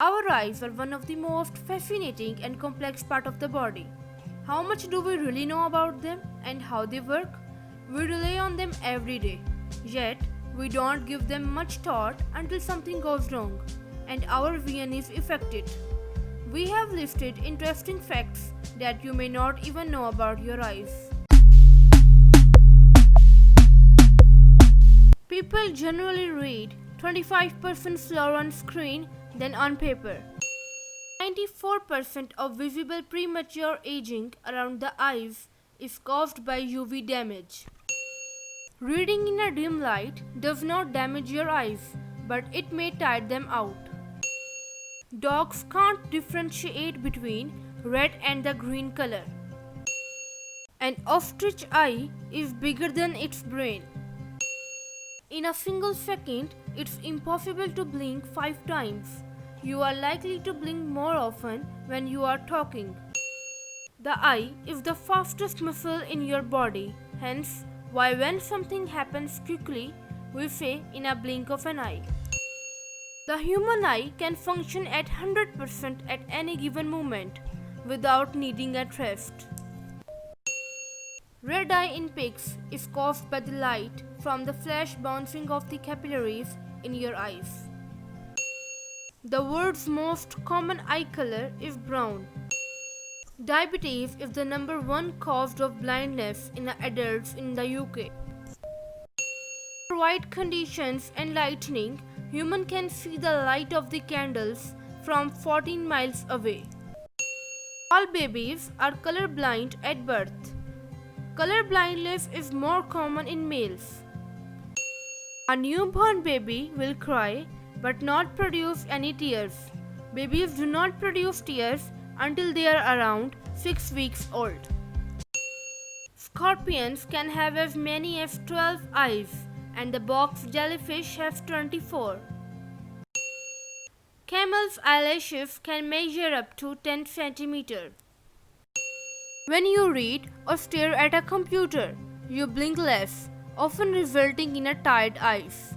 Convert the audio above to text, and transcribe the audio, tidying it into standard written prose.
Our eyes are one of the most fascinating and complex part of the body. How much do we really know about them and how they work? We rely on them every day. Yet, we don't give them much thought until something goes wrong and our vision is affected. We have listed interesting facts that you may not even know about your eyes. People generally read 25% slower on screen than on paper. 94% of visible premature aging around the eyes is caused by UV damage. Reading in a dim light does not damage your eyes, but it may tire them out. Dogs can't differentiate between red and the green color. An ostrich eye is bigger than its brain. In a single second, it's impossible to blink 5 times. You are likely to blink more often when you are talking. The eye is the fastest muscle in your body, hence why when something happens quickly, we say in a blink of an eye. The human eye can function at 100% at any given moment without needing a rest. Red eye in pigs is caused by the light from the flash bouncing off the capillaries in your eyes. The world's most common eye color is brown. Diabetes is the number one cause of blindness in adults in the UK. For white conditions and lightning, humans can see the light of the candles from 14 miles away. All babies are colorblind at birth. Color blindness is more common in males. A newborn baby will cry but not produce any tears. Babies do not produce tears until they are around 6 weeks old. Scorpions can have as many as 12 eyes, and the box jellyfish has 24. Camels' eyelashes can measure up to 10 centimeters. When you read or stare at a computer, you blink less, often resulting in a tired eyes.